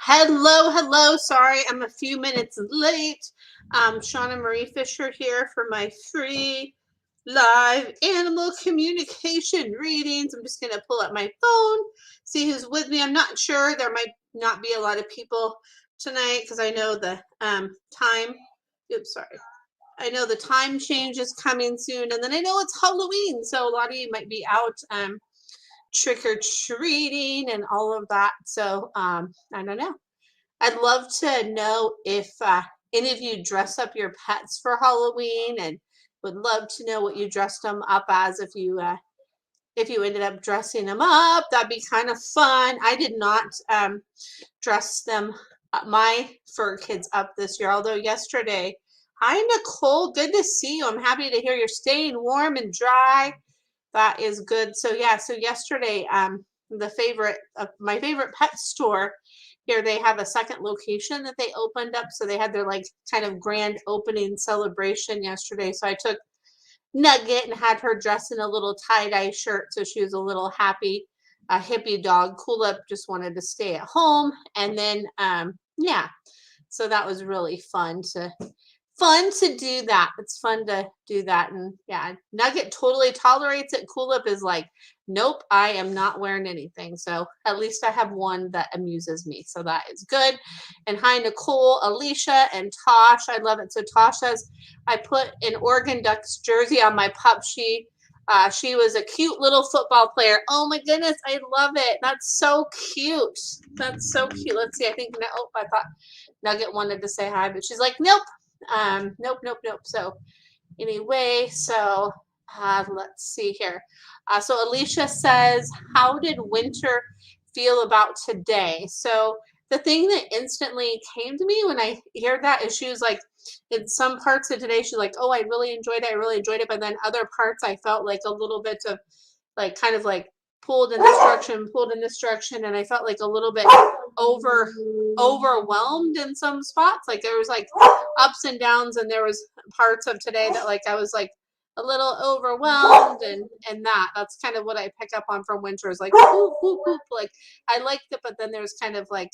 Hello, hello. Sorry, I'm a few minutes late. Shauna Marie Fisher here for my free live animal communication readings. I'm just going to pull up my phone, see who's with me. I'm not sure. There might not be a lot of people tonight because I know the time. Oops, sorry. I know the time change is coming soon, and then I know it's Halloween, so a lot of you might be out trick or treating and all of that. So I don't know. I'd love to know if any of you dress up your pets for Halloween, and would love to know what you dressed them up as if you ended up dressing them up. That'd be kind of fun. I did not dress them my fur kids up this year, although yesterday. Hi Nicole, good to see you. I'm happy to hear you're staying warm and dry. That is good. So yeah, so yesterday, my favorite pet store here, they have a second location that they opened up. So they had their like kind of grand opening celebration yesterday. So I took Nugget and had her dressed in a little tie-dye shirt. So she was a little happy, a hippie dog. Cool Up just wanted to stay at home. And then yeah, so that was really fun to do that. It's fun to do that. And yeah, Nugget totally tolerates it. Cool Up is like, nope, I am not wearing anything. So at least I have one that amuses me. So that is good. And hi, Nicole, Alicia, and Tosh. I love it. So Tosh says, I put an Oregon Ducks jersey on my pup. She was a cute little football player. Oh my goodness, I love it. That's so cute. That's so cute. Let's see. I think, oh, I thought Nugget wanted to say hi, but she's like, nope. Nope. So anyway, so let's see here. So Alicia says, how did Winter feel about today? So the thing that instantly came to me when I hear that is she was like, in some parts of today, she's like, oh, I really enjoyed it. I really enjoyed it. But then other parts, I felt like a little bit of like kind of like pulled in this direction, and I felt like a little bit overwhelmed in some spots. Like there was like ups and downs, and there was parts of today that like I was like a little overwhelmed, and that's kind of what I pick up on from Winter is like whoop, whoop, whoop. Like I liked it, but then there's kind of like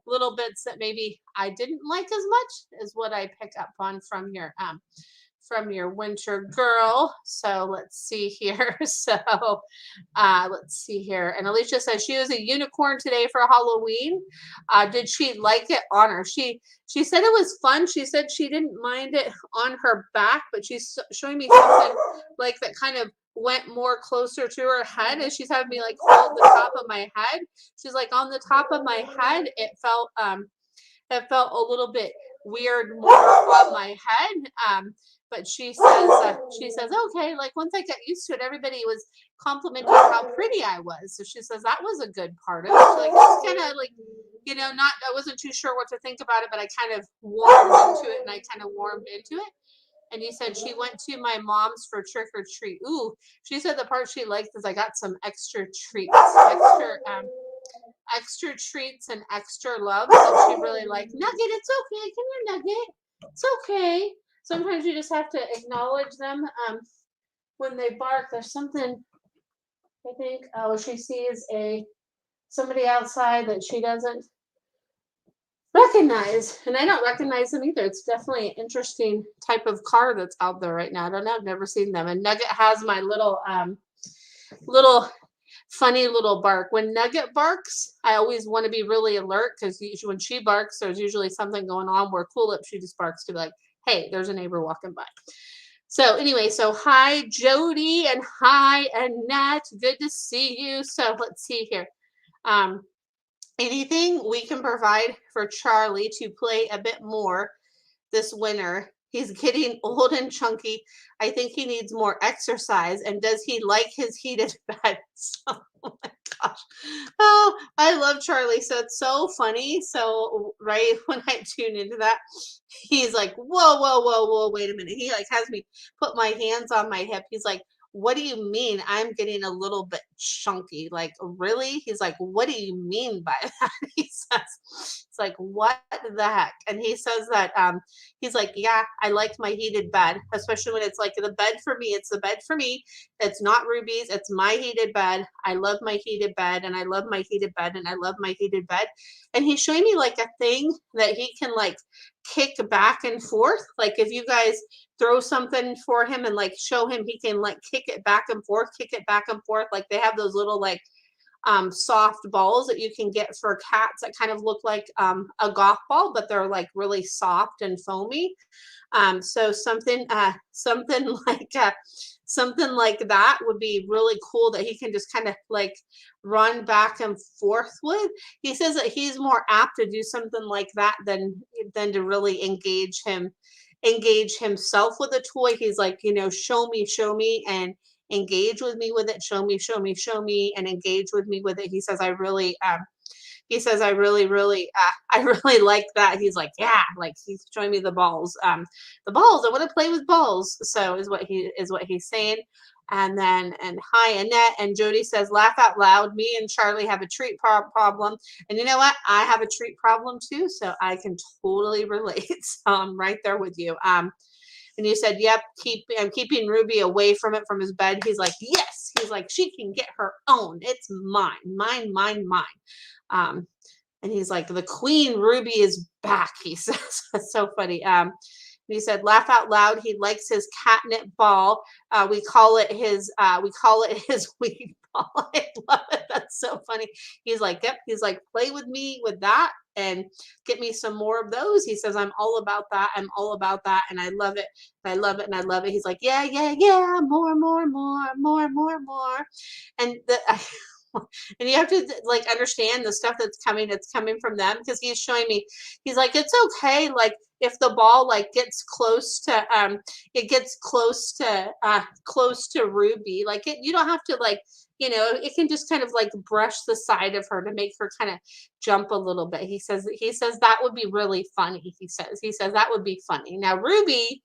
little bits that maybe I didn't like as much is what I pick up on from your Winter girl. So let's see here. So let's see here. And Alicia says she was a unicorn today for Halloween. Did she like it on her? She said it was fun. She said she didn't mind it on her back, but she's showing me something like that kind of went more closer to her head, and she's having me like hold the top of my head. She's like, on the top of my head, it felt a little bit weird more on my head. But she says, okay, like once I got used to it, everybody was complimenting how pretty I was. So she says that was a good part of it. She's like, it's kind of like, I wasn't too sure what to think about it, but I kind of warmed into it, and I kind of warmed into it. And you said she went to my mom's for trick or treat. Ooh, she said the part she liked is I got some extra treats, extra treats and extra love. So she really liked Nugget. It's okay. Come here, Nugget. It's okay. Sometimes you just have to acknowledge them when they bark. There's something, I think, oh, she sees somebody outside that she doesn't recognize, and I don't recognize them either. It's definitely an interesting type of car that's out there right now. I don't know. I've never seen them. And Nugget has my little funny little bark. When Nugget barks, I always want to be really alert because when she barks, there's usually something going on. Where Cool Up, she just barks to be like, hey, there's a neighbor walking by. So anyway, so hi Jody and hi Annette. Good to see you. So let's see here. Anything we can provide for Charlie to play a bit more this winter? He's getting old and chunky. I think he needs more exercise. And does he like his heated bed? Oh my gosh. Oh, I love Charlie. So it's so funny. So right when I tune into that, he's like, whoa, wait a minute. He like has me put my hands on my hip. He's like, what do you mean I'm getting a little bit chunky. Like, really? He's like, what do you mean by that? He says, it's like, what the heck? And he says that he's like, yeah, I like my heated bed, especially when it's like the bed for me. It's the bed for me. It's not Ruby's. It's my heated bed. I love my heated bed, and I love my heated bed, and I love my heated bed. And he's showing me like a thing that he can like kick back and forth. Like if you guys throw something for him and like show him, he can like kick it back and forth, kick it back and forth. Like they have those little like soft balls that you can get for cats that kind of look like a golf ball, but they're like really soft and foamy. So something something like that would be really cool that he can just kind of like run back and forth with. He says that he's more apt to do something like that than to really engage himself with a toy. He's like, show me and engage with me with it. Show me and engage with me with it. He says, I really, really, I really like that. He's like, yeah, like he's showing me the balls. The balls. I want to play with balls. So is what he's saying. And hi, Annette. And Jody says, laugh out loud. Me and Charlie have a treat problem. And you know what? I have a treat problem too. So I can totally relate. So I'm right there with you. And you said, yep, I'm keeping Ruby away from it, from his bed. He's like, yes. He's like, she can get her own. It's mine, mine, mine, mine. And he's like, the Queen Ruby is back. He says, that's so funny. He said, laugh out loud. He likes his catnip ball. We call it his weed ball. I love it. That's so funny. He's like, yep. He's like, play with me with that and get me some more of those. He says, I'm all about that. I'm all about that. And I love it. I love it. And I love it. He's like, yeah, yeah, yeah. More, more, more, more, more, more. And and you have to like understand the stuff that's coming from them, because he's showing me, he's like, it's okay, like if the ball like gets close to close to Ruby, like you don't have to like, it can just kind of like brush the side of her to make her kind of jump a little bit. He says that would be really funny. He says that would be funny. Now Ruby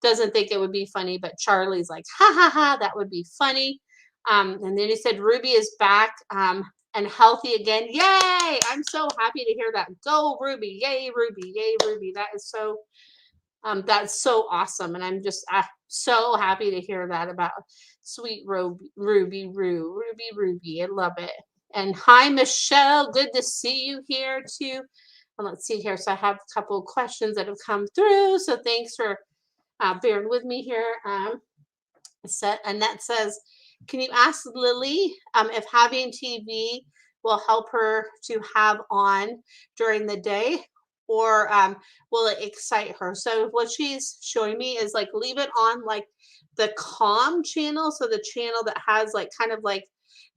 doesn't think it would be funny, but Charlie's like, ha ha ha, that would be funny. And then he said, Ruby is back and healthy again. Yay! I'm so happy to hear that. Go Ruby. Yay, Ruby. Yay, Ruby. That's so awesome. And I'm just so happy to hear that about sweet Ruby. I love it. And hi, Michelle. Good to see you here too. And let's see here. So I have a couple of questions that have come through. So thanks for bearing with me here. Annette says, can you ask Lily if having TV will help her to have on during the day, or will it excite her? So what she's showing me is like, leave it on like the calm channel. So the channel that has like kind of like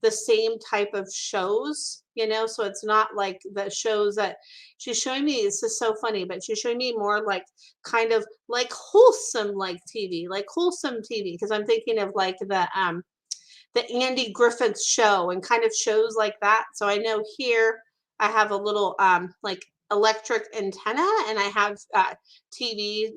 the same type of shows, so it's not like the shows that she's showing me. This is so funny, but she's showing me more like kind of like wholesome TV, because I'm thinking of like the Andy Griffith Show and kind of shows like that. So I know here I have a little like electric antenna, and I have TV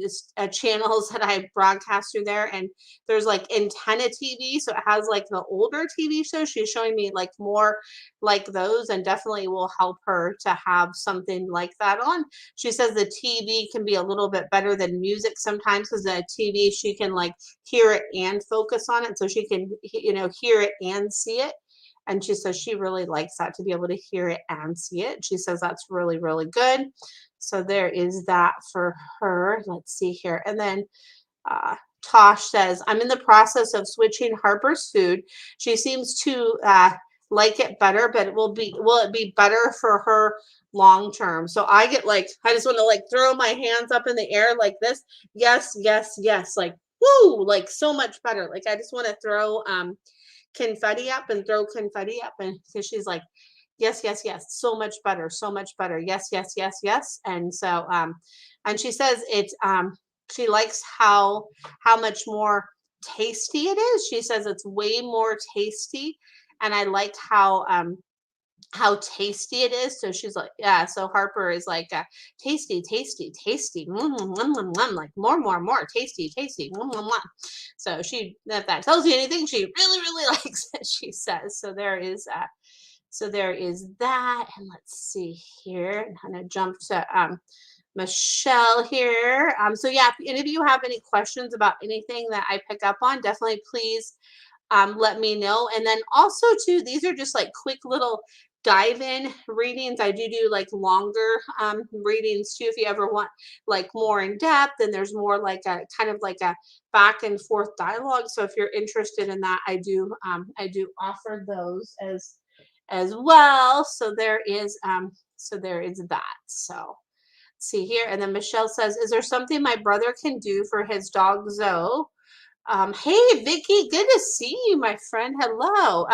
channels that I broadcast through there, and there's like antenna TV, so it has like the older TV shows. She's showing me like more like those, and definitely will help her to have something like that on. She says the TV can be a little bit better than music sometimes, because the TV she can like hear it and focus on it, so she can hear it and see it. And she says she really likes that, to be able to hear it and see it. She says that's really, really good. So there is that for her. Let's see here. And then Tosh says, I'm in the process of switching Harper's food. She seems to like it better, but will it be better for her long term? So I get like, I just want to like throw my hands up in the air like this. Yes, yes, yes. Like, woo, like so much better. Like I just want to throw confetti up, and because she's like, yes, yes, yes, so much better, yes, yes, yes, yes. And so and she says it's she likes how much more tasty it is. She says it's way more tasty, and I like how how tasty it is. So she's like, yeah. So Harper is like, tasty, tasty, tasty, like more, tasty, tasty, So she, if that tells you anything, she really, really likes it. She says. So there is that. And let's see here. I'm gonna jump to Michelle here. So yeah, if any of you have any questions about anything that I pick up on, definitely please let me know. And then also too, these are just like quick little dive in readings. I do like longer readings too if you ever want like more in depth, and there's more like a kind of like a back and forth dialogue. So if you're interested in that, I do offer those as well. So there is that. So see here. And then Michelle says, is there something my brother can do for his dog Zoe? Hey Vicky, good to see you, my friend. Hello.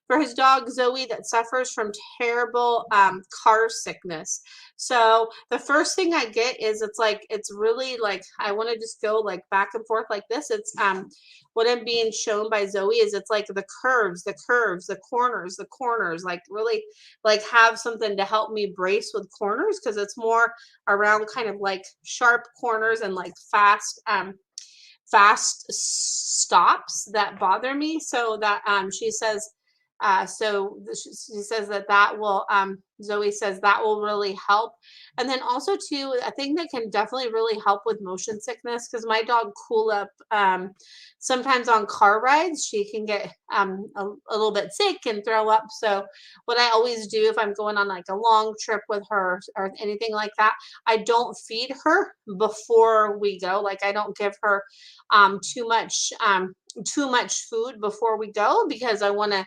For his dog Zoe that suffers from terrible car sickness. So the first thing I get is it's really like I want to just go like back and forth like this. It's what I'm being shown by Zoe is it's like the curves, the corners, like really like have something to help me brace with corners because it's more around kind of like sharp corners and like fast stops that bother me. So that she says she says that will Zoe says that will really help. And then also too, I think that can definitely really help with motion sickness because my dog Cool Up sometimes on car rides she can get a little bit sick and throw up. So what I always do if I'm going on like a long trip with her or anything like that, I don't feed her before we go. Like I don't give her too much food before we go because I want to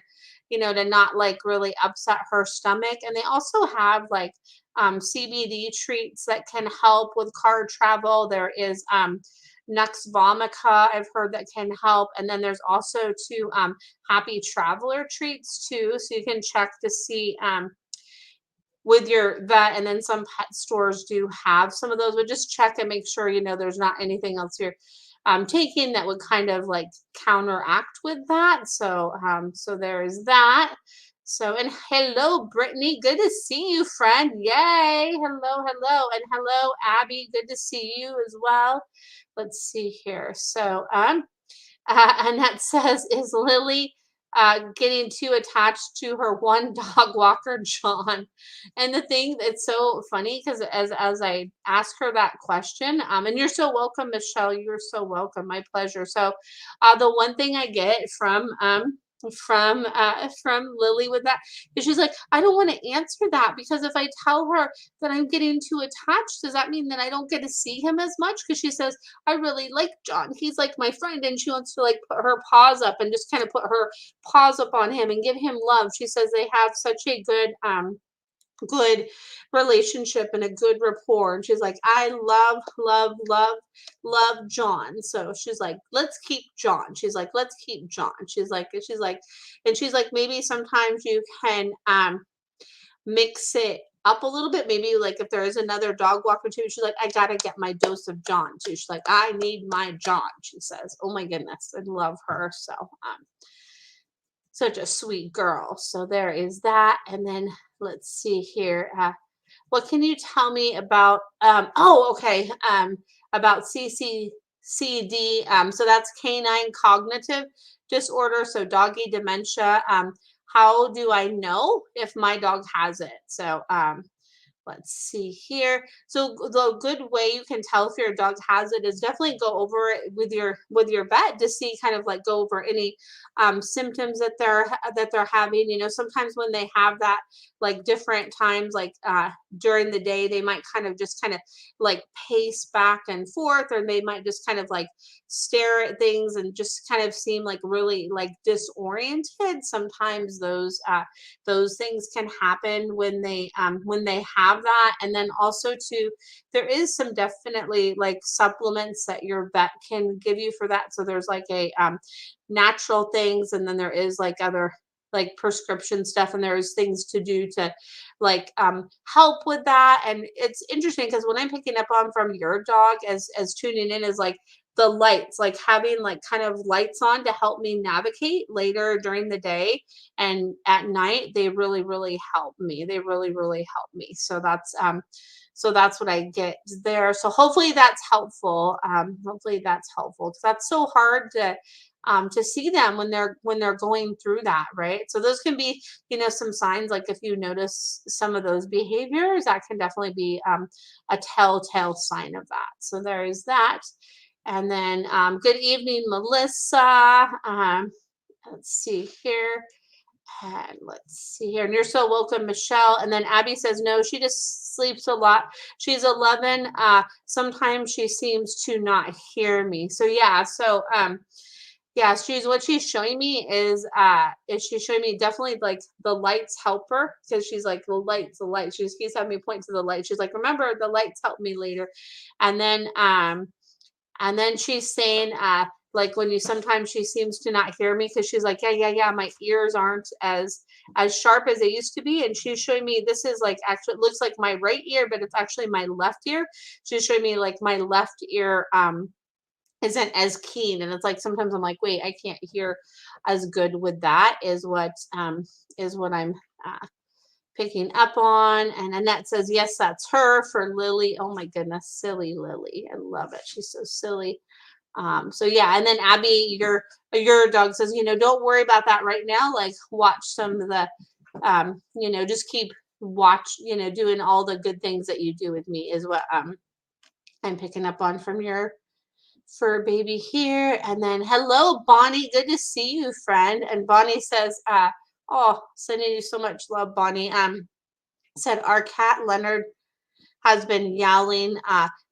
to not like really upset her stomach. And they also have like CBD treats that can help with car travel. There is Nux Vomica, I've heard that can help. And then there's also two Happy Traveler treats too. So you can check to see with your vet, and then some pet stores do have some of those, but just check and make sure there's not anything else you're taking that would kind of like counteract with that. So there is that. So, and hello Brittany, good to see you, friend. Yay. Hello, and hello Abby, good to see you as well. Let's see here. So Annette says, is Lily getting too attached to her one dog walker, John? And the thing that's so funny, because as I ask her that question, and you're so welcome, Michelle. You're so welcome. My pleasure. So, the one thing I get from Lily with that is she's like, I don't want to answer that because if I tell her that I'm getting too attached, does that mean that I don't get to see him as much? Because she says I really like John. He's like my friend, and she wants to like put her paws up and just kind of put her paws up on him and give him love. She says they have such a good relationship and a good rapport. And she's like, I love John. So she's like, let's keep John. She's like, let's keep John. She's like, maybe sometimes you can mix it up a little bit. Maybe like if there is another dog walker too, she's like, I gotta get my dose of John too. She's like, I need my John, she says. Oh my goodness, I love her. So such a sweet girl. So there is that. And then let's see here. What can you tell me about okay. About CCCD. So that's canine cognitive disorder, so doggy dementia. How do I know if my dog has it? So let's see here. So the good way you can tell if your dog has it is definitely go over it with your vet to see kind of like go over any symptoms that they're having. Sometimes when they have that like different times, like during the day, they might kind of like pace back and forth, or they might just kind of like stare at things and just kind of seem like really like disoriented. Sometimes those things can happen when they have that. And then also too, there is some definitely like supplements that your vet can give you for that. So there's like a natural things, and then there is like other like prescription stuff, and there's things to do to like help with that. And it's interesting because when I'm picking up on from your dog as tuning in is like the lights, like having like kind of lights on to help me navigate later during the day and at night, they really help me. They really help me. So that's what I get there. So hopefully that's helpful. Hopefully that's helpful because that's so hard to see them when they're going through that, right? So those can be, some signs. Like if you notice some of those behaviors, that can definitely be a telltale sign of that. So there is that. And then good evening, Melissa. Let's see here. And let's see here. And you're so welcome, Michelle. And then Abby says, no, she just sleeps a lot. She's 11. Sometimes she seems to not hear me. So yeah, yeah, what she's showing me is she's showing me definitely like the lights help her because she's like the lights. She just keeps having me point to the light. She's like, remember the lights help me later. And then she's saying, like when you sometimes she seems to not hear me because she's like, yeah, my ears aren't as sharp as they used to be. And she's showing me this is like actually it looks like my right ear, but it's actually my left ear. She's showing me like my left ear isn't as keen. And it's like sometimes I'm like, wait, I can't hear as good with that is what I'm picking up on. And Annette says, yes, that's her for Lily. Oh my goodness, silly Lily. I love it. She's so silly. So yeah, and then Abby, your dog says, don't worry about that right now. Like watch some of the, just keep doing all the good things that you do with me is what I'm picking up on from your fur baby here. And then hello, Bonnie. Good to see you, friend. And Bonnie says, oh, sending you so much love, Bonnie. Said our cat Leonard has been yowling.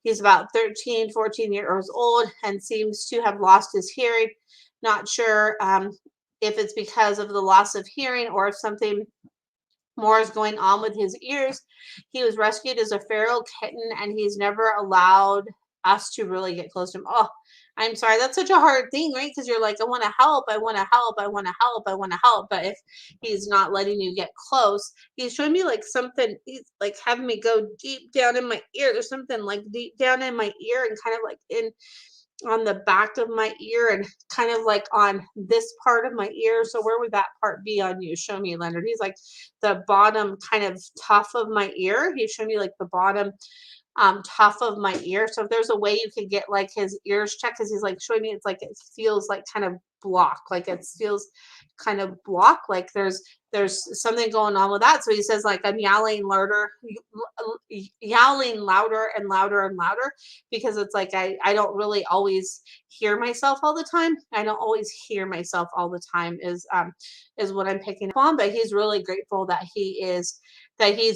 He's about 13, 14 years old and seems to have lost his hearing. Not sure if it's because of the loss of hearing or if something more is going on with his ears. He was rescued as a feral kitten and he's never allowed us to really get close to him. Oh, I'm sorry. That's such a hard thing, right? Because you're like, I want to help. I want to help. I want to help. I want to help. But if he's not letting you get close, he's showing me like something. He's like having me go deep down in my ear. There's something like deep down in my ear and kind of like on the back of my ear and kind of like on this part of my ear. So where would that part be on you? Show me, Leonard. He's like the bottom kind of tuft of my ear. He's showing me like the bottom tuft of my ear. So if there's a way you could get like his ears checked, because he's like showing me it's like it feels like kind of block, like it feels kind of block, like there's something going on with that. So he says like I'm yowling louder and louder and louder because it's like I don't really always hear myself all the time. I don't always hear myself all the time is what I'm picking up on. But he's really grateful that he's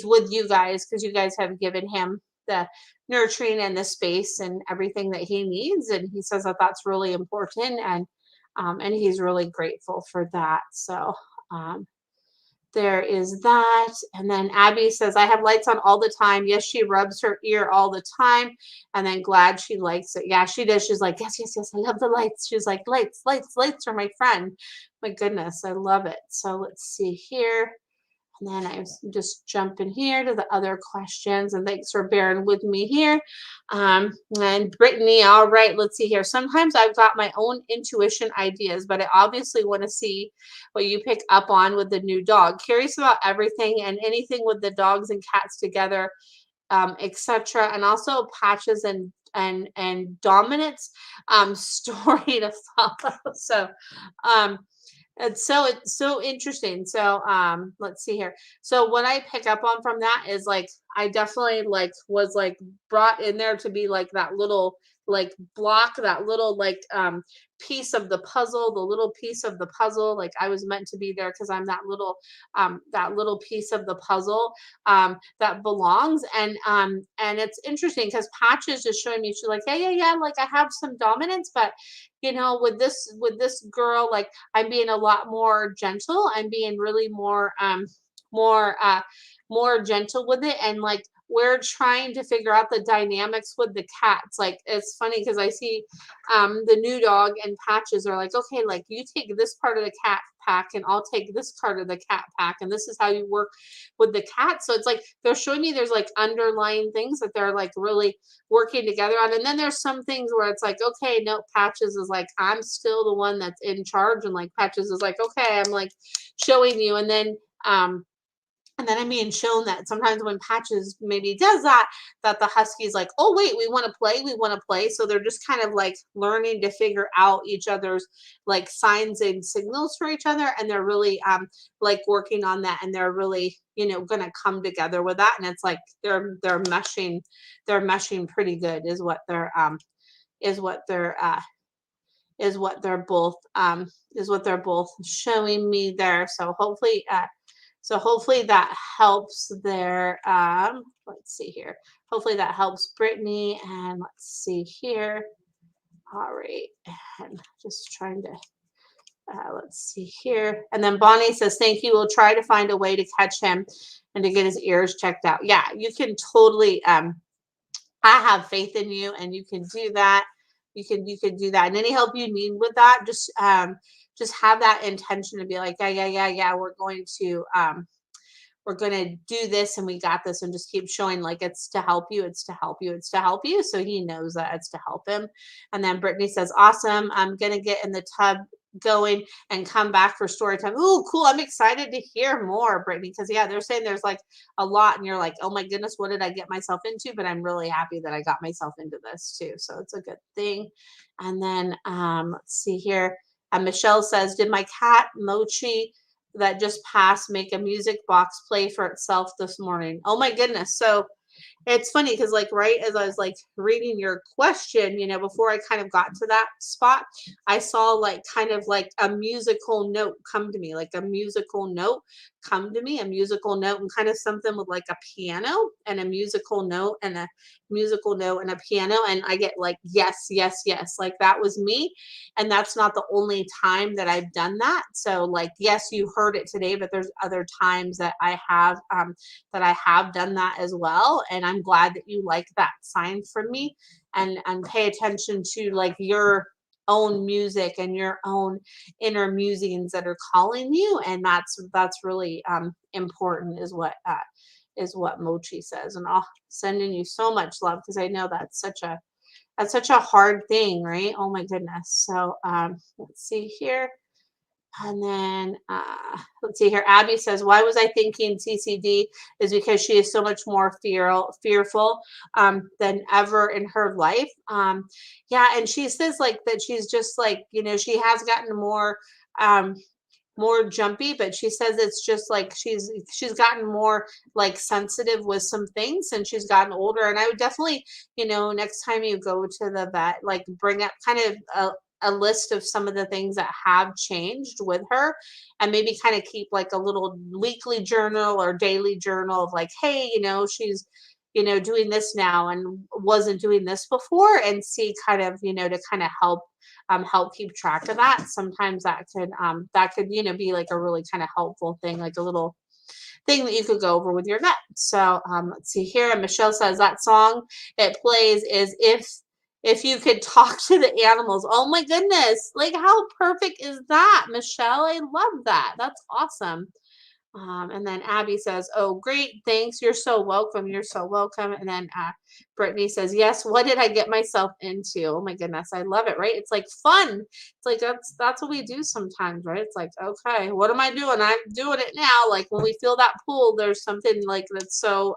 with you guys because you guys have given him the nurturing and the space and everything that he needs. And he says that that's really important. And he's really grateful for that. So there is that. And then Abby says, I have lights on all the time. Yes, she rubs her ear all the time. And then glad she likes it. Yeah, she does. She's like, yes, I love the lights. She's like, lights are my friend. My goodness, I love it. So let's see here. And then I'm just jumping here to the other questions. And thanks for bearing with me here. And Brittany, all right, let's see here. Sometimes I've got my own intuition ideas, but I obviously want to see what you pick up on with the new dog. Curious about everything and anything with the dogs and cats together, etc. And also Patches and Dominance story to follow. So it's so interesting. So let's see here. So what I pick up on from that is like I definitely like was like brought in there to be like that little like block, that little like piece of the puzzle, the little piece of the puzzle. Like I was meant to be there because I'm that little piece of the puzzle that belongs. And it's interesting because Patches is showing me she's like, yeah, like I have some dominance, but with this girl, like I'm being a lot more gentle. I'm being really more more gentle with it, and like we're trying to figure out the dynamics with the cats. Like it's funny because I see the new dog and Patches are like, okay, like you take this part of the cat pack and I'll take this part of the cat pack, and this is how you work with the cat. So it's like they're showing me there's like underlying things that they're like really working together on. And then there's some things where it's like, okay, no, Patches is like, I'm still the one that's in charge, and like Patches is like, okay, I'm like showing you. And then I'm being shown that sometimes when Patches maybe does that, that the Husky's like, oh, wait, we want to play. We want to play. So they're just kind of like learning to figure out each other's like signs and signals for each other. And they're really like working on that. And they're really, going to come together with that. And it's like they're meshing pretty good is what they're, is what they're both, showing me there. So hopefully that helps there. Let's see here. Hopefully that helps Brittany. And let's see here. All right. And just trying to, let's see here. And then Bonnie says, thank you. We'll try to find a way to catch him and to get his ears checked out. Yeah, you can totally, I have faith in you, and you can do that. You can do that. And any help you need with that, just have that intention to be like, yeah, we're going to do this, and we got this, and just keep showing like it's to help you, it's to help you, it's to help you. So he knows that it's to help him. And then Brittany says, awesome. I'm going to get in the tub going and come back for story time. Oh, cool. I'm excited to hear more, Brittany, because yeah, they're saying there's like a lot, and you're like, oh my goodness, what did I get myself into? But I'm really happy that I got myself into this too. So it's a good thing. And then let's see here. Michelle says, did my cat Mochi that just passed make a music box play for itself this morning? Oh my goodness. So it's funny because like right as I was like reading your question, before I kind of got to that spot, I saw like kind of like a musical note come to me, like a musical note come to me, a musical note, and kind of something with like a piano and a musical note and a musical note and a piano. And I get like, yes, yes, yes. Like that was me. And that's not the only time that I've done that. So like, yes, you heard it today, but there's other times that I have done that as well. And I'm glad that you like that sign from me, and pay attention to like your own music and your own inner musings that are calling you. And that's really important, is what Mochi says. And I'll sending you so much love, because I know that's such a hard thing, right? Oh my goodness. So let's see here. And then let's see here. Abby says, why was I thinking CCD? Is because she is so much more fearful than ever in her life. Yeah, and she says like that she's just like, she has gotten more jumpy, but she says it's just like she's gotten more like sensitive with some things, and she's gotten older. And I would definitely, next time you go to the vet, like bring up kind of a list of some of the things that have changed with her, and maybe kind of keep like a little weekly journal or daily journal of like, hey, she's doing this now and wasn't doing this before, and see kind of, to kind of help keep track of that. Sometimes that could be like a really kind of helpful thing, like a little thing that you could go over with your vet. So let's see here. And Michelle says that song it plays is if you could talk to the animals. Oh my goodness, like how perfect is that, Michelle? I love that. That's awesome. And then Abby says, oh, great. Thanks. You're so welcome. You're so welcome. And then Brittany says, yes. What did I get myself into? Oh my goodness. I love it. Right. It's like fun. It's like, that's what we do sometimes, right? It's like, okay, what am I doing? I'm doing it now. Like when we feel that pull, there's something like that's so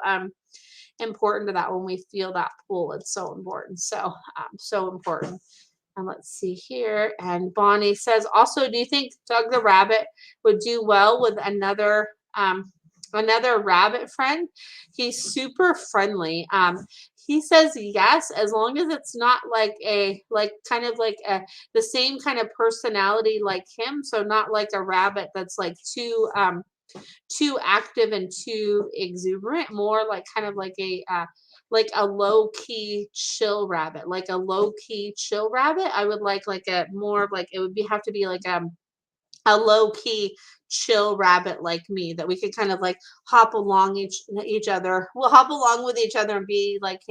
important to that. When we feel that pull, it's so important. So important. And let's see here. And Bonnie says, also, do you think Doug the rabbit would do well with another rabbit friend? He's super friendly. He says yes, as long as it's not like the same kind of personality like him. So not like a rabbit that's like too active and too exuberant, more like kind of like a low key chill rabbit, I would like a more of like, it would have to be like a low key chill rabbit like me, that we could kind of like hop along each other. We'll hop along with each other and be like,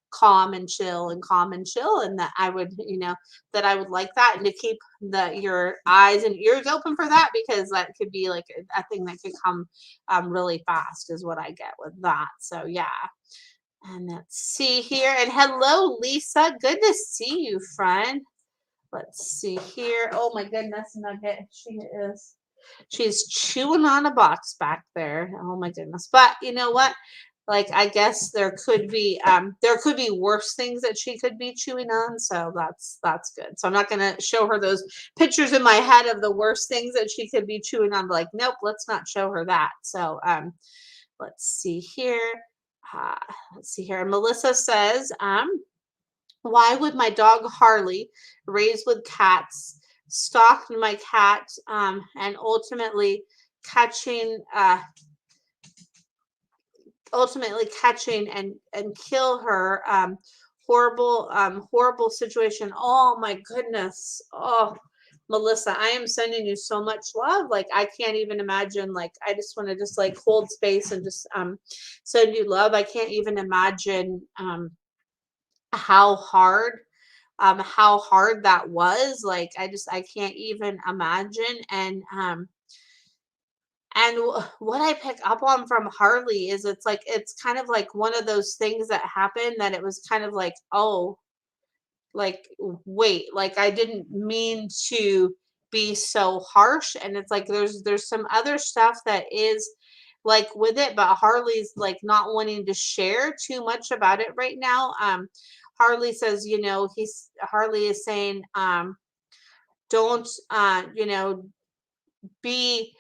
calm and chill and calm and chill. And that I would, that I would like that, and to keep your eyes and ears open for that, because that could be like a thing that could come really fast is what I get with that. So yeah. And let's see here. And hello, Lisa. Good to see you, friend. Let's see here. Oh my goodness, Nugget. She's chewing on a box back there. Oh my goodness. But you know what? Like, I guess there could be worse things that she could be chewing on. So that's good. So I'm not gonna show her those pictures in my head of the worst things that she could be chewing on. Like, nope, let's not show her that. So let's see here. Uh, let's see here. Melissa says, why would my dog Harley, raised with cats, stalk my cat, and ultimately catching and kill her? Horrible situation. Oh my goodness. Oh, Melissa, I am sending you so much love. Like, I can't even imagine. Like, I just want to just like hold space and just send you love. I can't even imagine how hard that was. Like, I can't even imagine. And what I pick up on from Harley is it's kind of like one of those things that happened, that it was kind of like, oh, like, wait, like, I didn't mean to be so harsh. And it's like there's some other stuff that is like with it, but Harley's like not wanting to share too much about it right now. Harley says, Harley is saying, don't, be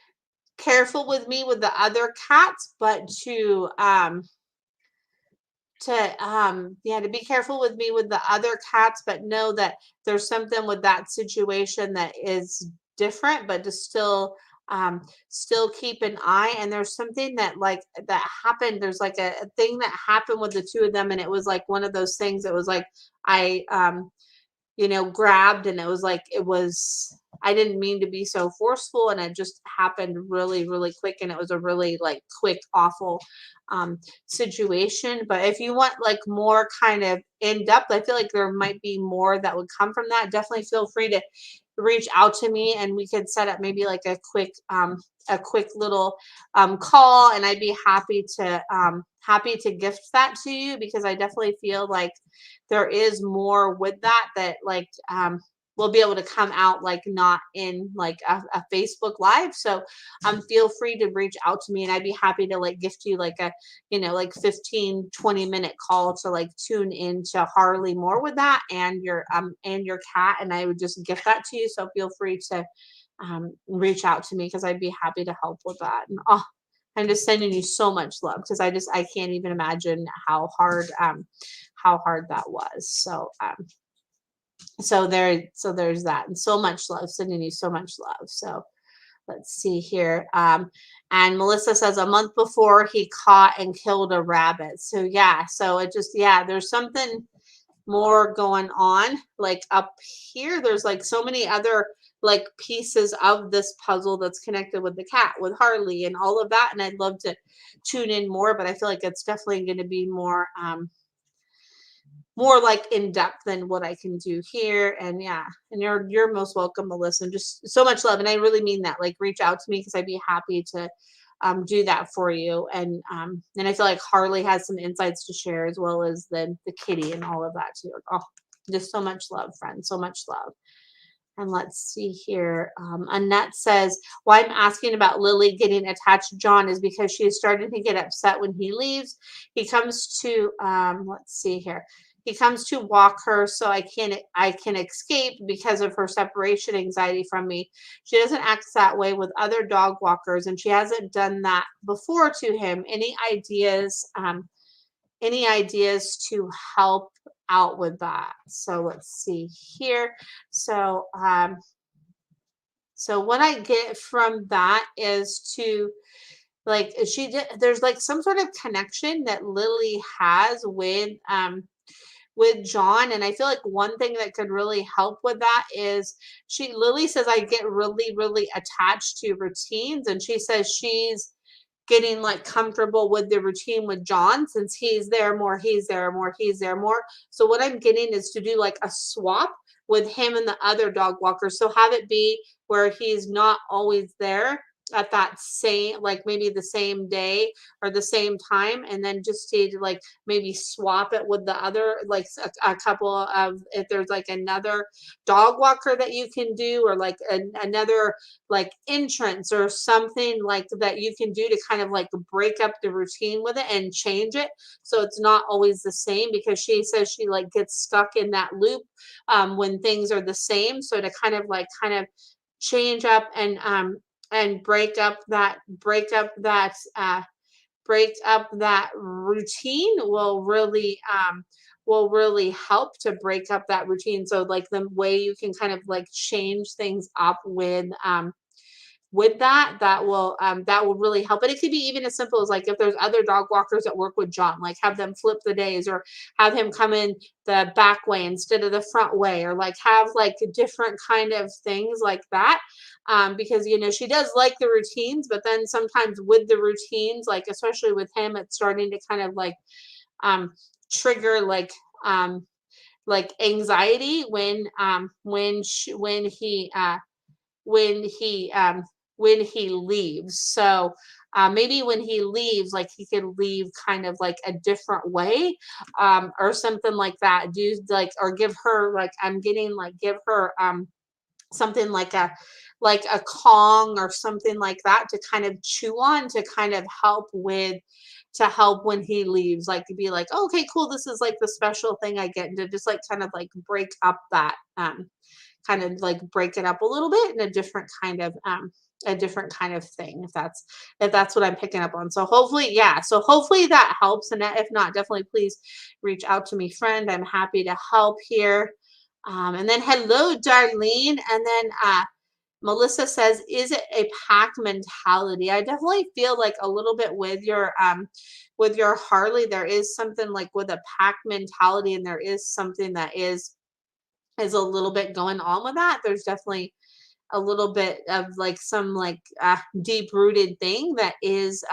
careful with me with the other cats, but to be careful with me with the other cats, but know that there's something with that situation that is different, but to still keep an eye. And there's something that happened. There's like a thing that happened with the two of them, and it was like one of those things. It was like I grabbed, and it was like, I didn't mean to be so forceful, and it just happened really, really quick, and it was a really like quick, awful situation. But if you want like more kind of in depth, I feel like there might be more that would come from that. Definitely feel free to reach out to me, and we could set up maybe like a quick little call, and I'd be happy to gift that to you, because I definitely feel like there is more with that like will be able to come out, like not in like a Facebook live. So feel free to reach out to me, and I'd be happy to like gift you like a like 15-20 minute call to like tune into Harley more with that, and your cat, and I would just gift that to you. So feel free to reach out to me, because I'd be happy to help with that. And I'm just sending you so much love, because I can't even imagine how hard that was. So there's that, and so much love, sending you so much love. So let's see here. And Melissa says, a month before, he caught and killed a rabbit. So yeah, so it just, yeah, there's something more going on like up here. There's like so many other like pieces of this puzzle that's connected with the cat, with Harley, and all of that. And I'd love to tune in more, but I feel like it's definitely going to be more like in depth than what I can do here. And yeah, and you're most welcome, Melissa. And just so much love, and I really mean that. Like, reach out to me, because I'd be happy to do that for you. And I feel like Harley has some insights to share, as well as the kitty and all of that too. Oh, just so much love, friend. So much love. And let's see here. Annette says, why I'm asking about Lily getting attached to John is because she is starting to get upset when he leaves. He comes to, let's see here. He comes to walk her so I can escape because of her separation anxiety from me. She doesn't act that way with other dog walkers, and she hasn't done that before to him. Any ideas to help out with that? So let's see here. So so what I get from that is to like there's like some sort of connection that Lily has with John. And I feel like one thing that could really help with that is Lily says I get really, really attached to routines. And she says she's getting like comfortable with the routine with John since he's there more, he's there more, he's there more. So what I'm getting is to do like a swap with him and the other dog walker. So have it be where he's not always there at that same, like maybe the same day or the same time, and then just to like maybe swap it with the other, like a couple of, if there's like another dog walker that you can do, or like another like entrance or something like that you can do to kind of like break up the routine with it and change it so it's not always the same, because she says she like gets stuck in that loop when things are the same. So to kind of change up and break up that routine will really help to break up that routine. So like the way you can kind of like change things up with that will really help. But it could be even as simple as like if there's other dog walkers that work with John, like have them flip the days, or have him come in the back way instead of the front way, or like have like different kind of things like that. Because she does like the routines, but then sometimes with the routines, like especially with him, it's starting to kind of um trigger like anxiety when he leaves. So maybe when he leaves, like he could leave kind of like a different way, or something like that. Do like, or give her like, I'm getting like, give her something like a Kong or something like that to kind of chew on, to kind of help when he leaves, like to be like, oh, okay, cool, this is like the special thing I get, and to just like kind of like break up that kind of like break it up a little bit in a different kind of thing, if that's what I'm picking up on. So hopefully, yeah, so hopefully that helps. And if not, definitely please reach out to me, friend. I'm happy to help here. And then hello, Darlene. And then Melissa says, is it a pack mentality? I definitely feel like a little bit with your Harley, there is something like with a pack mentality, and there is something that is a little bit going on with that. There's definitely a little bit of like some like deep rooted thing that is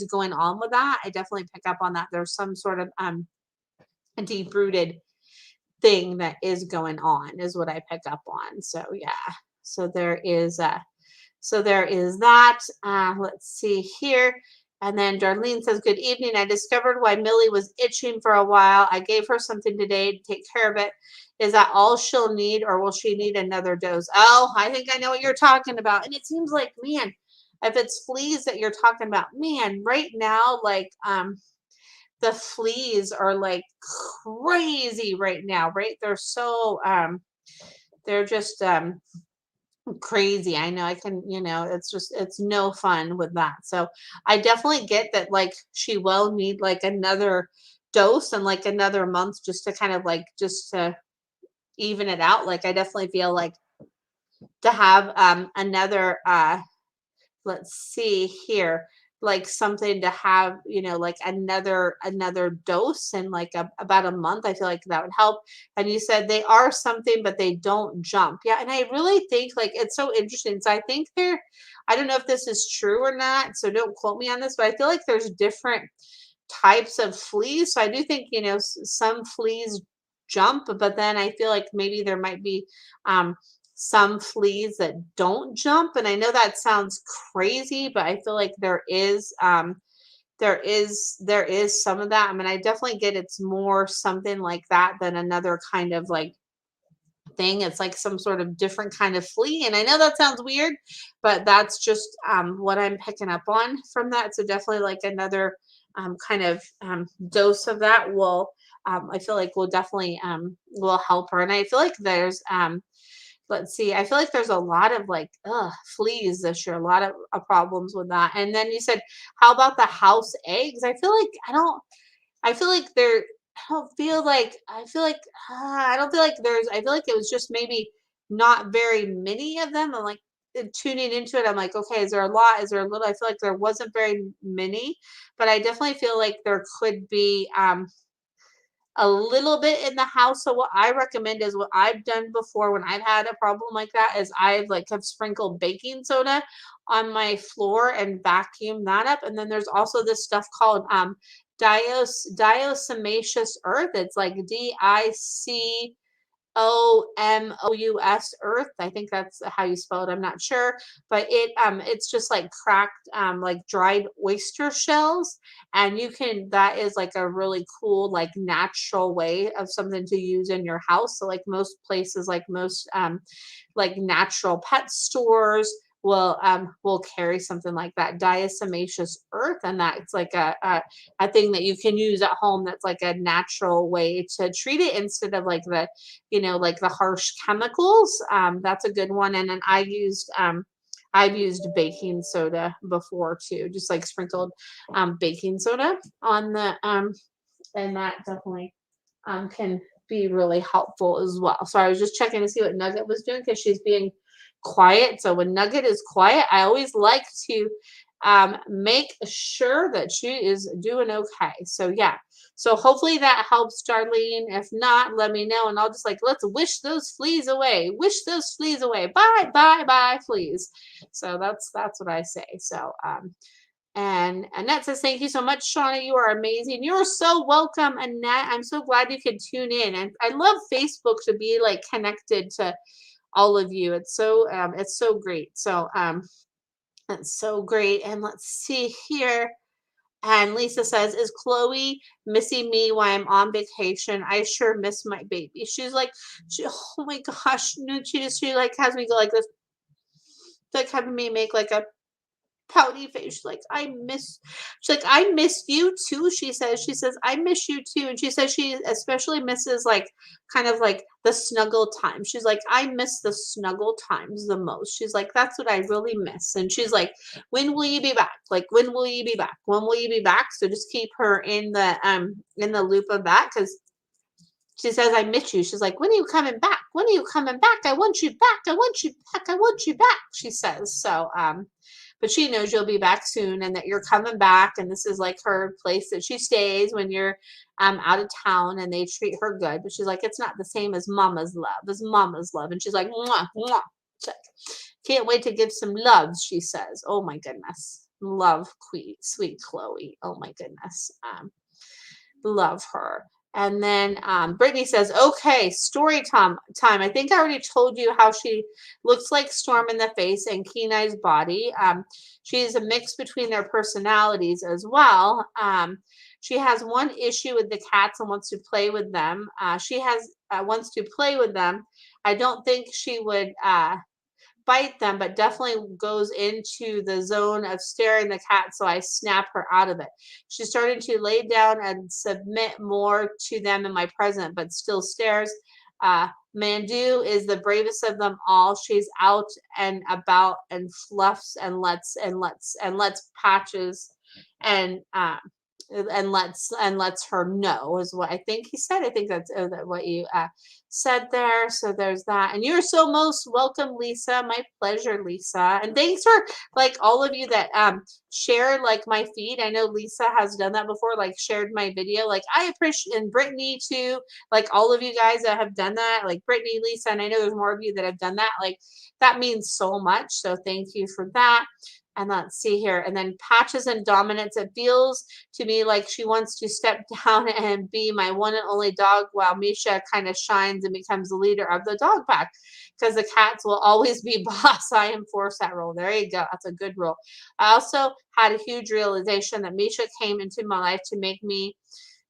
going on with that. I definitely pick up on that. There's some sort of deep rooted thing that is going on, is what I pick up on. So yeah. So there is that. Let's see here. And then Darlene says, good evening. I discovered why Millie was itching for a while. I gave her something today to take care of it. Is that all she'll need, or will she need another dose? Oh, I think I know what you're talking about. And it seems like, man, if it's fleas that you're talking about, man, right now, like the fleas are like crazy right now, right? They're just crazy. I know, I can, it's no fun with that. So I definitely get that like she will need like another dose and like another month, just to kind of like, just to even it out. Like I definitely feel like to have another let's see here, like something to have, like another dose in like about a month. I feel like that would help. And you said they are something, but they don't jump. Yeah, and I really think like it's so interesting. So I think I don't know if this is true or not, so don't quote me on this, but I feel like there's different types of fleas. So I do think, some fleas jump, but then I feel like maybe there might be some fleas that don't jump. And I know that sounds crazy, but I feel like there is some of that. I mean, I definitely get it's more something like that than another kind of like thing. It's like some sort of different kind of flea. And I know that sounds weird, but that's just what I'm picking up on from that. So definitely like another kind of dose of that will I feel like will definitely will help her. And I feel like there's let's see, I feel like there's a lot of like fleas this year, a lot of problems with that. And then you said, how about the house eggs? I feel like they're I don't feel like I feel like it was just maybe not very many of them. I'm like tuning into it. I'm like, okay, is there a lot? Is there a little? I feel like there wasn't very many, but I definitely feel like there could be a little bit in the house. So what I recommend is what I've done before when I've had a problem like that is I've like have sprinkled baking soda on my floor and vacuum that up. And then there's also this stuff called diatomaceous earth. It's like DICOMOUS earth. I think that's how you spell it. I'm not sure, but it's just like cracked like dried oyster shells, and you can that is like a really cool like natural way of something to use in your house. So like most places, like most like natural pet stores will carry something like that diatomaceous earth, and that's like a thing that you can use at home that's like a natural way to treat it instead of like the like the harsh chemicals. That's a good one. And then I've used baking soda before too, just like sprinkled baking soda on the and that definitely can be really helpful as well. So I was just checking to see what Nugget was doing because she's being quiet. So when Nugget is quiet, I always like to make sure that she is doing okay. So yeah. So hopefully that helps, Darlene. If not, let me know, and I'll just like let's wish those fleas away. Wish those fleas away. Bye, bye, bye, fleas. So that's what I say. So and Annette says, thank you so much, Shauna. You are amazing. You're so welcome, Annette. I'm so glad you could tune in. And I love Facebook to be like connected to all of you. It's so great. So that's so great. And let's see here. And Lisa says, is Chloe missing me while I'm on vacation? I sure miss my baby. She's like, oh my gosh. No, she like has me go like this, like having me make like a pouty face. She's like, she's like, I miss you too. She says, I miss you too. And she says she especially misses like kind of like the snuggle time. She's like, I miss the snuggle times the most. She's like, that's what I really miss. And she's like, when will you be back? Like, when will you be back? When will you be back? So just keep her in the loop of that, because she says, I miss you. She's like, when are you coming back? When are you coming back? I want you back. I want you back. I want you back. She says. So, but she knows you'll be back soon and that you're coming back. And this is like her place that she stays when you're out of town, and they treat her good. But she's like, it's not the same as mama's love, as mama's love. And she's like, mwah, mwah. She's like, can't wait to give some loves, she says. Oh my goodness. Love sweet Chloe. Oh my goodness. Love her. And then Brittany says, okay, story time. I think I already told you how she looks like Storm in the face and Kenai's body. She's a mix between their personalities as well. She has one issue with the cats and wants to play with them. She has wants to play with them. I don't think she would bite them, but definitely goes into the zone of staring the cat, so I snap her out of it. She's starting to lay down and submit more to them in my presence, but still stares. Mandu is the bravest of them all. She's out and about and fluffs and lets Patches and lets her know, is what I think he said. I think that's what you said there. So there's that. And you're so most welcome, Lisa. My pleasure, Lisa. And thanks for like all of you that share like my feed. I know Lisa has done that before, like shared my video. Like I appreciate, and Brittany too, like all of you guys that have done that, like Brittany, Lisa, and I know there's more of you that have done that. Like that means so much. So thank you for that. And let's see here. And then Patches and Dominance. It feels to me like she wants to step down and be my one and only dog, while Misha kind of shines and becomes the leader of the dog pack, because the cats will always be boss. I enforce that rule. There you go. That's a good rule. I also had a huge realization that Misha came into my life to make me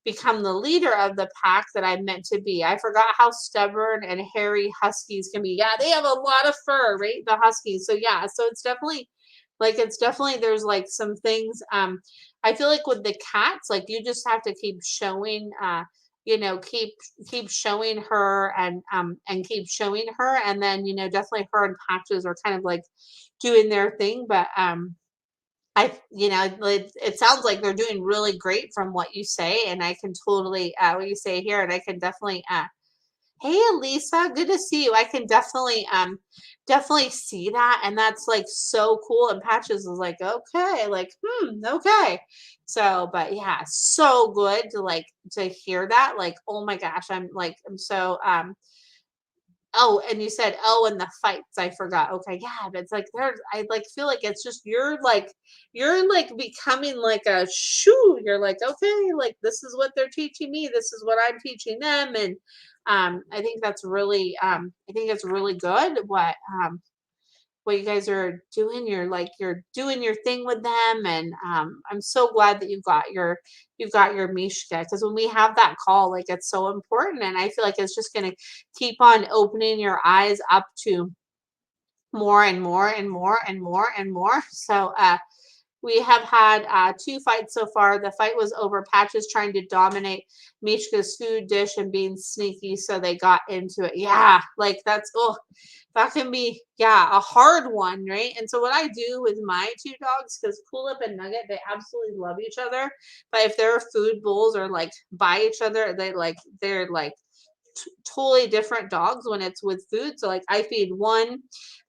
become the leader of the pack that I'm meant to be. I forgot how stubborn and hairy huskies can be. Yeah, they have a lot of fur, right? The huskies. So yeah, so it's definitely there's like some things I feel like with the cats, like you just have to keep showing keep showing her and keep showing her, and then definitely her and Patches are kind of like doing their thing. But it sounds like they're doing really great from what you say, and I can totally what you say here, and I can definitely Hey Elisa, good to see you. I can definitely see that, and that's like so cool. And Patches is like, okay, like, okay. So, but yeah, so good to like to hear that. Like, oh my gosh, I'm so oh, and you said, oh, and the fights. I forgot. Okay, yeah, but it's like there's I like feel like it's just you're like becoming like a shoo. You're like, okay, like this is what they're teaching me, this is what I'm teaching them. And I think that's really I think it's really good what you guys are doing. You're doing your thing with them, and I'm so glad that you've got your Mishka, because when we have that call, like it's so important, and I feel like it's just going to keep on opening your eyes up to more and more and more and more and more. So we have had two fights so far. The fight was over Patches trying to dominate Mishka's food dish and being sneaky, so they got into it. Yeah, like that's oh, that can be a hard one, right? And so what I do with my two dogs, because Coolip and Nugget, they absolutely love each other, but if their food bowls are like by each other, they're like totally different dogs when it's with food. So like I feed one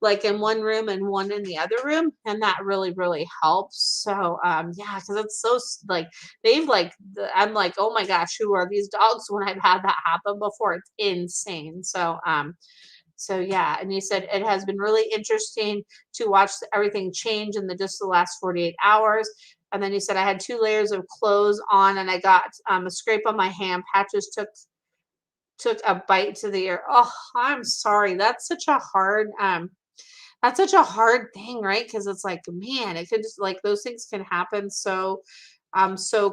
like in one room and one in the other room, and that really helps. So yeah, because it's so like they've like I'm like, oh my gosh, who are these dogs? When I've had that happen before, it's insane. So yeah, and you said it has been really interesting to watch everything change in the just the last 48 hours. And then you said I had 2 layers of clothes on, and I got a scrape on my hand. Patches took a bite to the ear. Oh, I'm sorry. That's such a hard thing, right? Because it's like, man, it could just like those things can happen so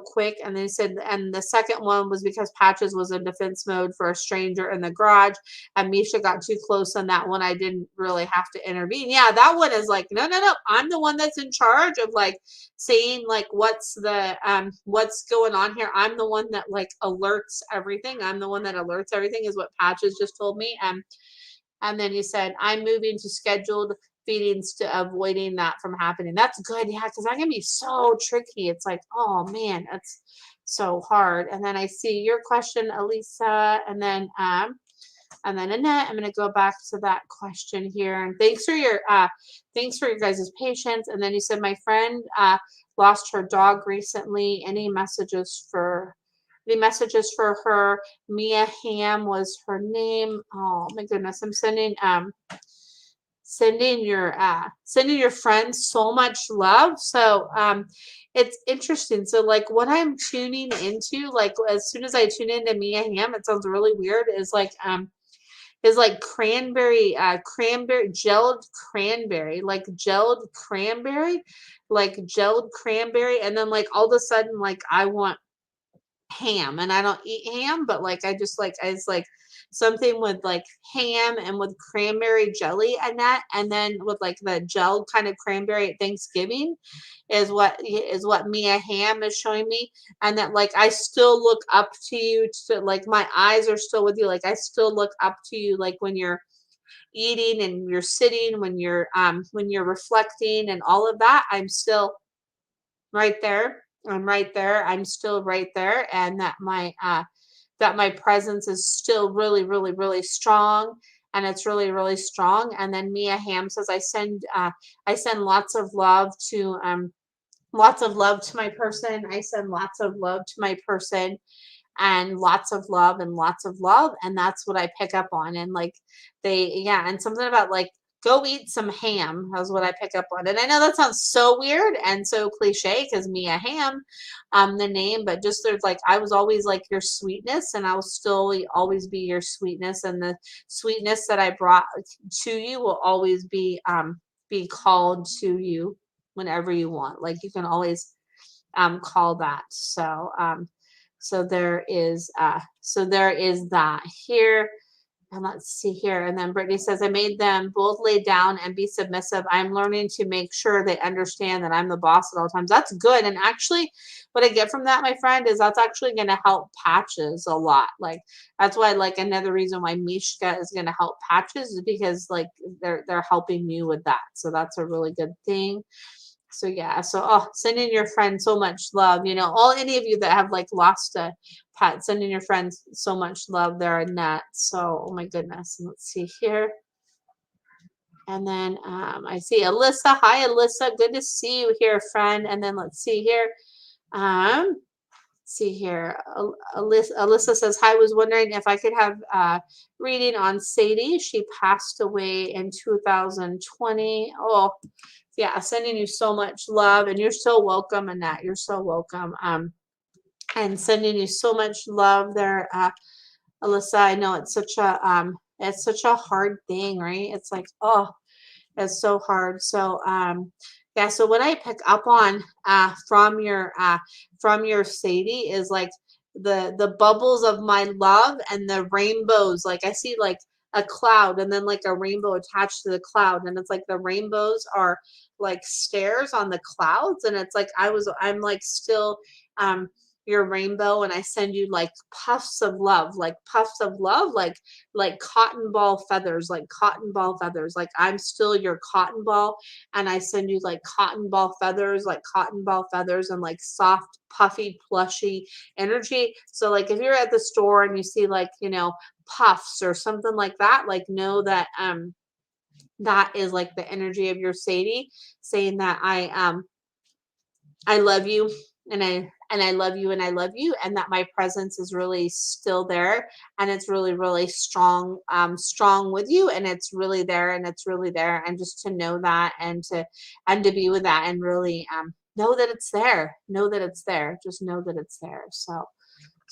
quick. And they said, and the second one was because Patches was in defense mode for a stranger in the garage, and Misha got too close on that one. I didn't really have to intervene. Yeah, that one is like, no. I'm the one that's in charge of like saying like what's going on here. I'm the one that like alerts everything. I'm the one that alerts everything, is what Patches just told me. And then he said, I'm moving to scheduled feedings to avoiding that from happening. That's good. Yeah, because that can be so tricky. It's like, oh man, that's so hard. And then I see your question, Elisa, and then Annette. I'm gonna go back to that question here. And thanks for your guys' patience. And then you said my friend lost her dog recently. Any messages for her? Mia Ham was her name. Oh my goodness. I'm sending your friends so much love. So it's interesting. So like what I'm tuning into, like as soon as I tune into Mia Ham, it sounds really weird, is like cranberry gelled cranberry, like gelled cranberry, and then like all of a sudden like I want ham, and I don't eat ham, but like I just like I was like something with like ham and with cranberry jelly and that, and then with like the gel kind of cranberry at Thanksgiving is what Mia Ham is showing me. And that like I still look up to you, to like my eyes are still with you, like I still look up to you, like when you're eating and you're sitting, when you're reflecting and all of that, I'm still right there. I'm right there. I'm still right there, and that my presence is still really strong, and it's really strong. And then Mia Ham says, I send lots of love to my person. I send lots of love to my person, and lots of love and lots of love. And that's what I pick up on. And like yeah, and something about like go eat some ham is what I pick up on. And I know that sounds so weird and so cliche because Mia Ham, the name, but just there's like I was always like your sweetness, and I will still always be your sweetness, and the sweetness that I brought to you will always be called to you whenever you want. Like you can always call that. So there is that here. And let's see here. And then Brittany says, I made them both lay down and be submissive. I'm learning to make sure they understand that I'm the boss at all times. That's good. And actually, what I get from that, my friend, is that's actually going to help Patches a lot. Like that's why, like another reason why Mishka is going to help Patches is because like they're helping you with that. So that's a really good thing. So yeah, so oh, sending your friend so much love. All any of you that have like lost a pet, sending your friends so much love there in that. So oh my goodness. And let's see here. And then I see Alyssa. Hi, Alyssa. Good to see you here, friend. And then let's see here. See here. Alyssa says, hi, was wondering if I could have reading on Sadie. She passed away in 2020. Oh, yeah, sending you so much love. And you're so welcome, Annette. You're so welcome. And sending you so much love there, Alyssa. I know it's such a hard thing, right? It's like, oh, it's so hard. So yeah, so what I pick up on from your Sadie is like the bubbles of my love and the rainbows. Like I see like a cloud and then like a rainbow attached to the cloud, and it's like the rainbows are like stairs on the clouds, and it's like I'm like still your rainbow, and I send you like puffs of love, like cotton ball feathers, like cotton ball feathers. Like I'm still your cotton ball, and I send you like cotton ball feathers, and like soft, puffy, plushy energy. So like if you're at the store and you see like, puffs or something like that, like know that that is like the energy of your Sadie saying that I love you, and I love you, and I love you, and that my presence is really still there, and it's really really strong with you, and it's really there, and just to know that, and to be with that, and really know that it's there, just know that it's there.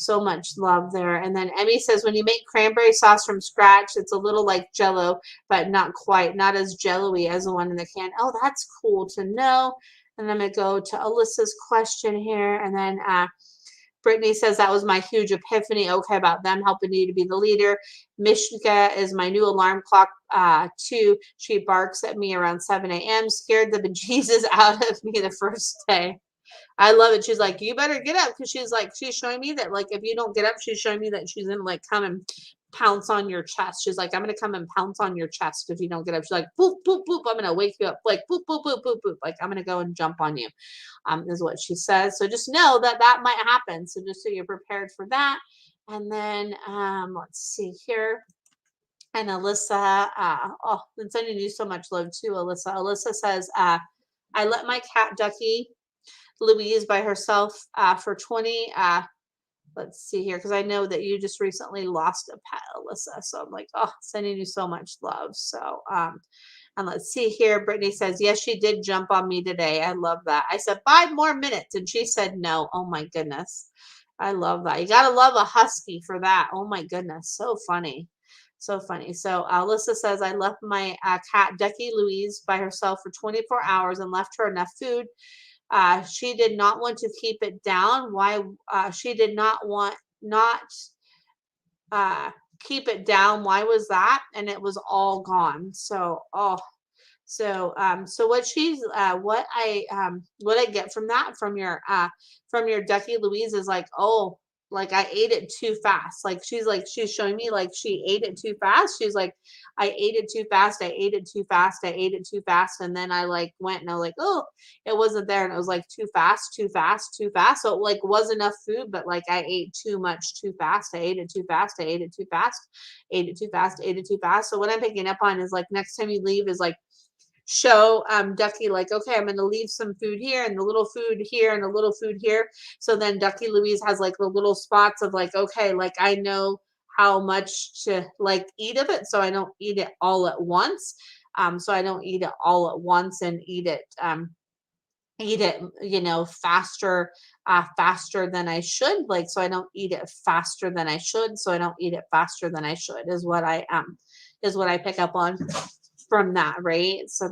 So much love there. And then Emmy says, when you make cranberry sauce from scratch, it's a little like Jello, but not as jello-y as the one in the can. Oh, that's cool to know. And I'm going to go to Alyssa's question here. And then Brittany says, that was my huge epiphany. Okay, about them helping you to be the leader. Mishka is my new alarm clock, too. She barks at me around 7 a.m. Scared the bejesus out of me the first day. I love it. She's like, you better get up, because she's showing me that like if you don't get up, she's showing me that she's gonna like come and pounce on your chest. She's like, I'm gonna come and pounce on your chest if you don't get up. She's like, boop, boop, boop, I'm gonna wake you up. Like boop, boop, boop, boop, boop. Like I'm gonna go and jump on you. Is what she says. So just know that that might happen. So just so you're prepared for that. And then let's see here. And Alyssa, oh, I'm sending you so much love too, Alyssa. Alyssa says, I let my cat Ducky Louise by herself for 20. Let's see here, because I know that you just recently lost a pet, Alyssa. So I'm like, oh, sending you so much love. So, and let's see here. Brittany says, yes, she did jump on me today. I love that. I said 5 more minutes, and she said no. Oh my goodness. I love that. You got to love a husky for that. Oh my goodness. So funny. So funny. So Alyssa says, I left my cat, Ducky Louise, by herself for 24 hours and left her enough food. She did not want to keep it down. Why? She did not keep it down. Why was that? And it was all gone. So, oh, so what I get from that from your Ducky Louise is like, oh, like I ate it too fast. She's showing me like she ate it too fast. She's like, I ate it too fast. I ate it too fast. I ate it too fast. And then I like went and I was like, oh, it wasn't there. And it was like too fast, too fast, too fast. So it like was enough food, but like I ate too much too fast. I ate it too fast. I ate it too fast. Ate it too fast. Ate it too fast. So what I'm picking up on is like next time you leave is like show Ducky like, okay, I'm going to leave some food here and a little food here and a little food here. So then Ducky Louise has like the little spots of like, okay, like I know how much to like eat of it, so I don't eat it all at once. So I don't eat it all at once and eat it faster than I should. Like, so I don't eat it faster than I should. So I don't eat it faster than I should is what I pick up on from that, right? So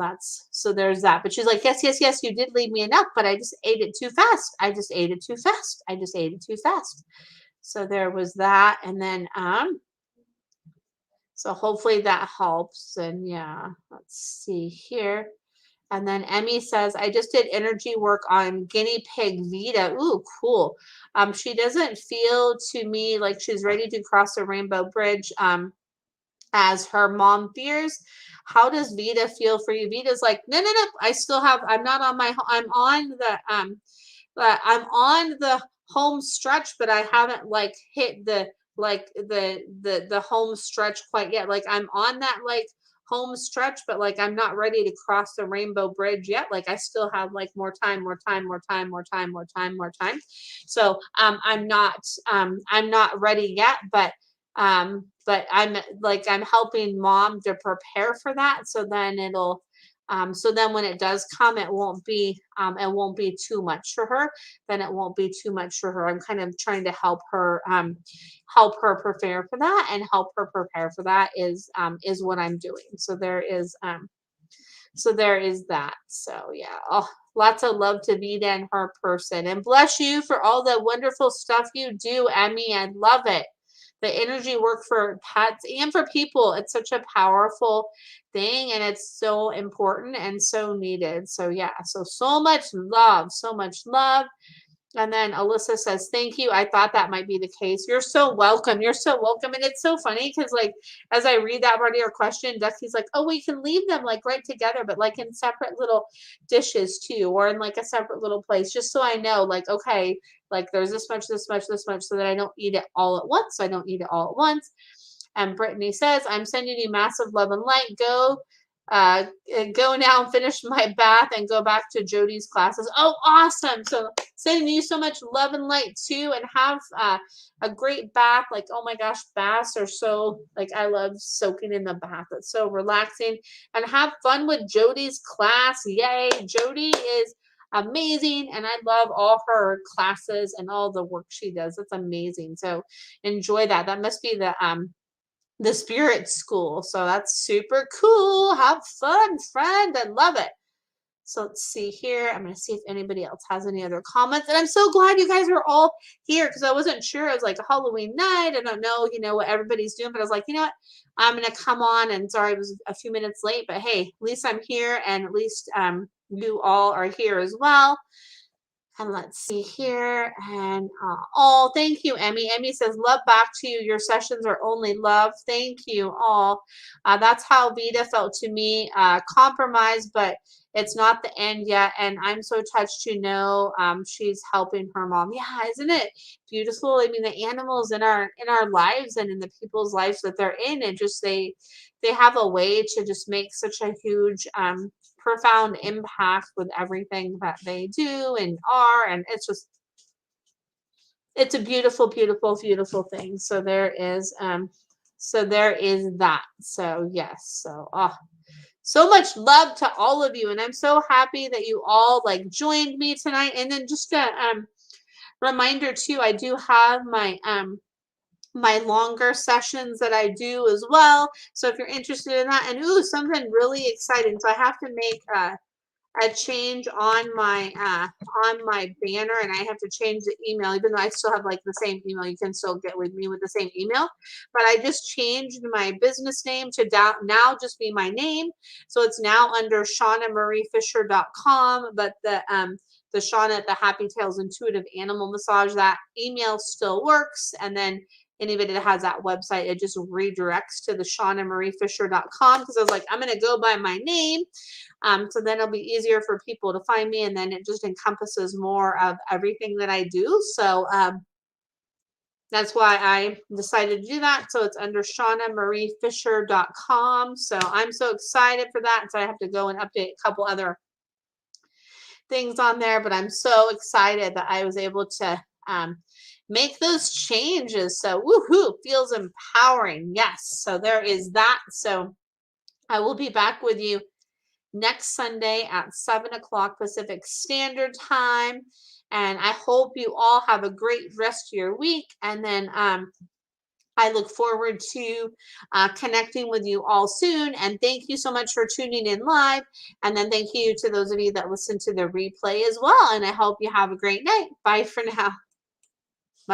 there's that. But she's like, yes, yes, yes, you did leave me enough, but I just ate it too fast. I just ate it too fast. I just ate it too fast. So there was that. And then so hopefully that helps. And yeah, let's see here. And then Emmy says, I just did energy work on guinea pig Vita. Ooh, cool. She doesn't feel to me like she's ready to cross the rainbow bridge. as her mom fears. How does Vita feel for you? Vita's like, no, no, no. I still have. I'm not on my. I'm on the. I'm on the home stretch, but I haven't like hit the like the home stretch quite yet. Like I'm on that like home stretch, but like I'm not ready to cross the rainbow bridge yet. Like I still have like more time, more time, more time, more time, more time, more time. So I'm not ready yet, but I'm helping mom to prepare for that. So then when it does come, it won't be too much for her. Then it won't be too much for her. I'm kind of trying to help her prepare for that, and help her prepare for that is what I'm doing. So there is that. So yeah. Oh, lots of love to Vida and her person. And bless you for all the wonderful stuff you do, Emmy. I love it. The energy work for pets and for people. It's such a powerful thing, and it's so important and so needed. So yeah. So much love. So much love. And then Alyssa says, thank you. I thought that might be the case. You're so welcome. You're so welcome. And it's so funny because, like, as I read that part of your question, Duxie's like, oh, we can leave them like right together, but like in separate little dishes too, or in like a separate little place, just so I know, like, okay, like there's this much, this much, this much, so that I don't eat it all at once. So I don't eat it all at once. And Brittany says, I'm sending you massive love and light. Uh, go now and finish my bath and go back to Jody's classes. Oh, awesome. So sending you so much love and light too, and have a great bath. Like, oh my gosh, baths are so, like, I love soaking in the bath. It's so relaxing. And have fun with Jody's class. Yay. Jody is amazing, and I love all her classes and all the work she does. It's amazing. So enjoy that. That must be the spirit school. So that's super cool. Have fun, friend. I love it. So let's see here. I'm going to see if anybody else has any other comments. And I'm so glad you guys are all here, because I wasn't sure. It was like a Halloween night. I don't know, what everybody's doing, but I was like, you know what? I'm going to come on, and sorry, I was a few minutes late, but hey, at least I'm here, and at least you all are here as well. And let's see here. And oh, thank you, Emmy. Emmy says, love back to you. Your sessions are only love. Thank you all. That's how Vida felt to me. Compromised, but it's not the end yet. And I'm so touched to know she's helping her mom. Yeah, isn't it beautiful? I mean, the animals in our lives and in the people's lives that they're in, and just they have a way to just make such a huge profound impact with everything that they do and are, and it's a beautiful, beautiful, beautiful thing. So there is that. So yes. So much love to all of you, and I'm so happy that you all like joined me tonight. And then just a reminder too, I do have my longer sessions that I do as well. So if you're interested in that, and something really exciting. So I have to make a change on my banner, and I have to change the email, even though I still have like the same email. You can still get with me with the same email, but I just changed my business name to now just be my name. So it's now under ShaunaMarieFisher.com, but the Shauna at the Happy Tales Intuitive Animal Massage, that email still works. And then anybody that has that website, it just redirects to the ShaunaMarieFisher.com, because I was like, I'm going to go by my name. So then it'll be easier for people to find me, and then it just encompasses more of everything that I do. So that's why I decided to do that. So it's under ShaunaMarieFisher.com. So I'm so excited for that. So I have to go and update a couple other things on there, but I'm so excited that I was able to make those changes. So woohoo, feels empowering. Yes. So there is that. So I will be back with you next Sunday at 7 o'clock Pacific Standard Time. And I hope you all have a great rest of your week. And then I look forward to connecting with you all soon. And thank you so much for tuning in live. And then thank you to those of you that listen to the replay as well. And I hope you have a great night. Bye for now.